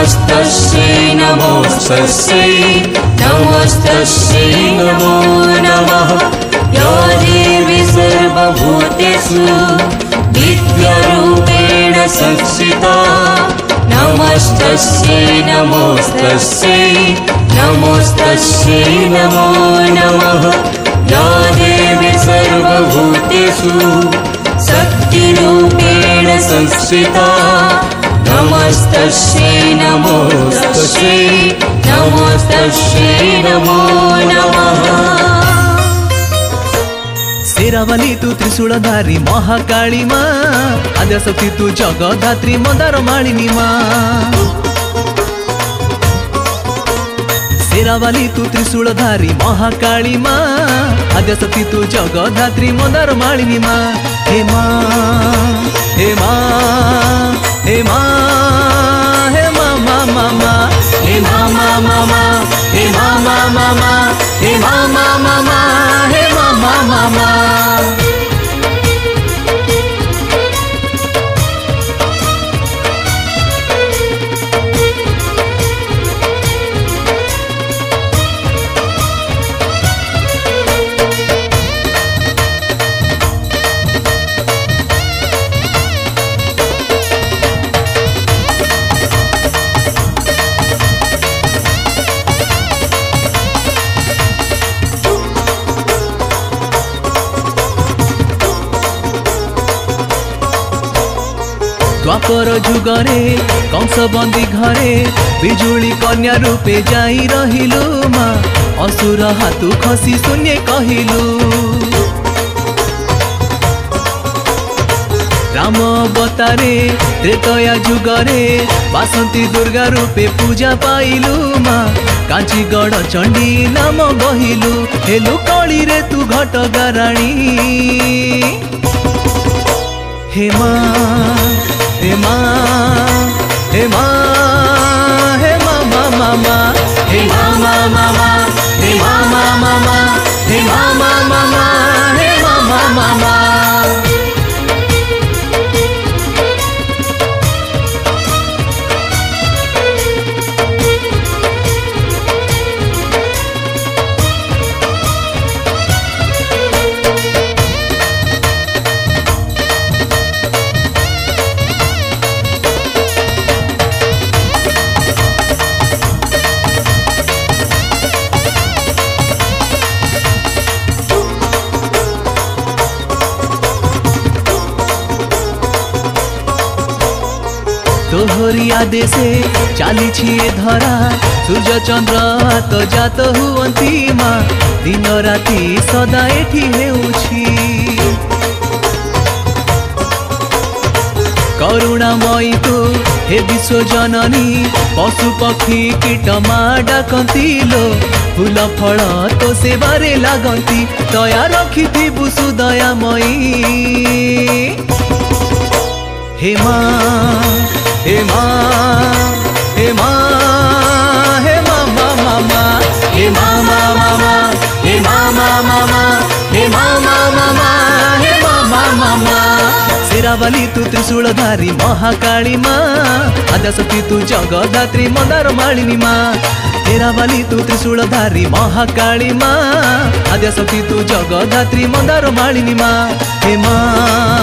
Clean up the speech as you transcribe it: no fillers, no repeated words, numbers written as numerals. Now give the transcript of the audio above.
नमस्तस्यै नमोस्तस्यै नमस्तस्यै नमो नमः। या देवी सर्वभूतेषु विद्यारूपेण संस्थिता नमस्तस्यै नमोस्तस्यै नमोस्तस्यै नमो नमः। या देवी सर्वभूतेषु शक्तिरूपेण संस्थिता नमस्तस्यै नमोस्तस्यै नमोस्तस्यै नमो नमः। शेरावाली तू त्रिशूलधारी महाकाली माँ, आद्यशक्ति तू जगदात्री मंदार मालिनी माँ। शेरावाली तू त्रिशूलधारी महाकाली माँ, आद्यशक्ति तू जगदात्री मंदार मालिनी माँ। हे माँ हे माँ हे माँ हे माँ माँ माँ माँ हे माँ माँ माँ माँ हे माँ माँ माँ माँ हे माँ माँ माँ माँ हे माँ माँ माँ माँ। द्वापर जुगरे कंस बंदी घरे बिजुली कन्या रूपे जाई रहिलु माँ। असुर हाथु खसी शून्य कहिलु। राम अवतारे त्रेतया जुगरे बासंती दुर्गा रूपे पूजा पाइलु माँ। कांचीगढ़ चंडी नाम बहिलु हेलु कली रे तू घट गाराणी। हे माँ हे माँ हे माँ हे माँ माँ माँ माँ हे माँ माँ माँ माँ हे माँ माँ माँ माँ हे माँ माँ माँ माँ हे माँ माँ माँ माँ। तोहरी आदेशे चाली छिए धरा सूर्य चंद्र हाथ जात हुअंती माँ। दिन राति सदा एठी हेउछि करुणामयी तू हे विश्व जननी। पशु पक्षी कीट माँ डाकती लो फूल फल तो सेवारे लागंती। दया रखिथिबु सुदयामयी। हे माँ हे माँ हे माँ हे माँ माँ माँ माँ हे माँ माँ माँ माँ हे माँ माँ माँ माँ हे माँ माँ माँ माँ हे माँ माँ माँ माँ। शेरावाली तू त्रिशूलधारी महाकाली माँ, आद्यशक्ति तू जगदात्री मंदार मालिनी माँ। शेरावाली तू त्रिशूलधारी महाकाली माँ, आद्यशक्ति तू जगदात्री मंदार मालिनी माँ। हे माँ